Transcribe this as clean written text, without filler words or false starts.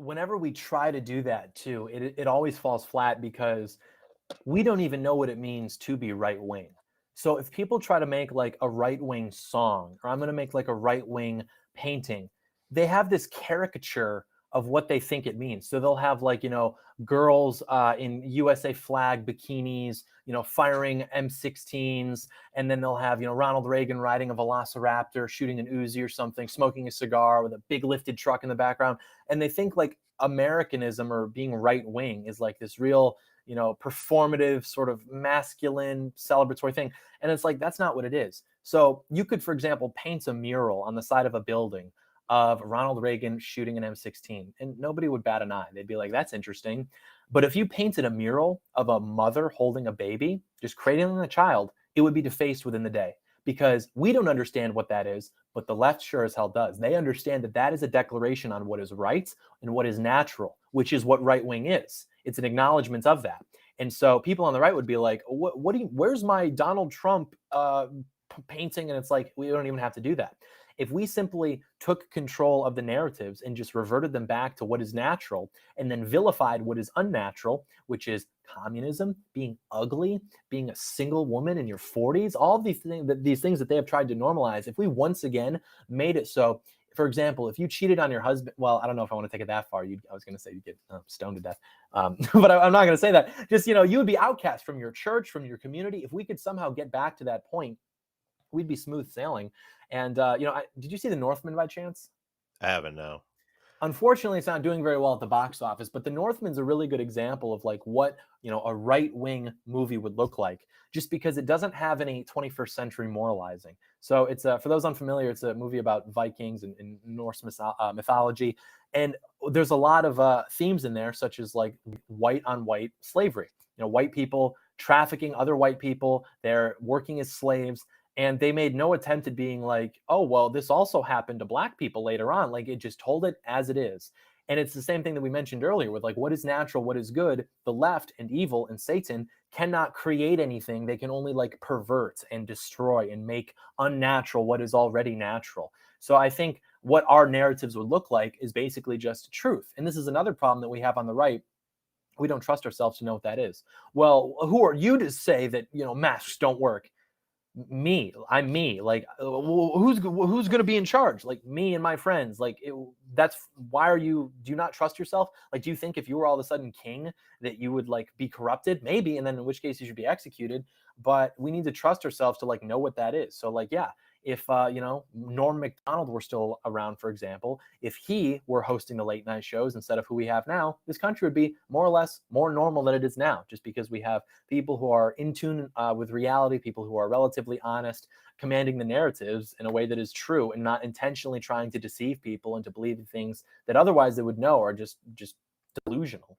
whenever we try to do that too, it always falls flat because we don't even know what it means to be right wing. So if people try to make like a right wing song, or I'm going to make like a right wing painting, they have this caricature of what they think it means. So they'll have like, girls in USA flag bikinis, firing M16s. And then they'll have, Ronald Reagan riding a velociraptor, shooting an Uzi or something, smoking a cigar with a big lifted truck in the background. And they think like Americanism or being right wing is like this real performative sort of masculine celebratory thing. And it's like, that's not what it is. So you could, for example, paint a mural on the side of a building of Ronald Reagan shooting an M16, and nobody would bat an eye. They'd be like, that's interesting. But if you painted a mural of a mother holding a baby, just cradling a child, it would be defaced within the day because we don't understand what that is, but the left sure as hell does. They understand that that is a declaration on what is right and what is natural, which is what right wing is. It's an acknowledgement of that. And so people on the right would be like, what do you, where's my Donald Trump painting? And it's like, we don't even have to do that. If we simply took control of the narratives and just reverted them back to what is natural and then vilified what is unnatural, which is communism, being ugly, being a single woman in your 40s, all of these things that they have tried to normalize, if we once again made it so, for example, if you cheated on your husband, well, I don't know if I want to take it that far. I was going to say you'd get stoned to death, but I'm not going to say that. Just, you would be outcast from your church, from your community. If we could somehow get back to that point, we'd be smooth sailing. And did you see The Northman by chance? I haven't, no. Unfortunately, it's not doing very well at the box office, but The Northman's a really good example of like what, a right-wing movie would look like, just because it doesn't have any 21st century moralizing. So it's for those unfamiliar, it's a movie about Vikings and Norse mythology. And there's a lot of themes in there, such as like white on white slavery, white people trafficking other white people, they're working as slaves. And they made no attempt at being like, oh, well, this also happened to black people later on. Like, it just told it as it is. And it's the same thing that we mentioned earlier with like what is natural, what is good. The left and evil and Satan cannot create anything. They can only like pervert and destroy and make unnatural what is already natural. So I think what our narratives would look like is basically just truth. And this is another problem that we have on the right. We don't trust ourselves to know what that is. Well, who are you to say that, masks don't work? I'm me. Like, who's going to be in charge? Like me and my friends. Like, that's why do you not trust yourself? Like, do you think if you were all of a sudden king that you would like be corrupted? Maybe, and then in which case you should be executed. But we need to trust ourselves to like know what that is. So like, yeah, if Norm Macdonald were still around, for example, if he were hosting the late night shows instead of who we have now, this country would be more or less more normal than it is now, just because we have people who are in tune with reality, people who are relatively honest, commanding the narratives in a way that is true and not intentionally trying to deceive people into believing things that otherwise they would know are just delusional.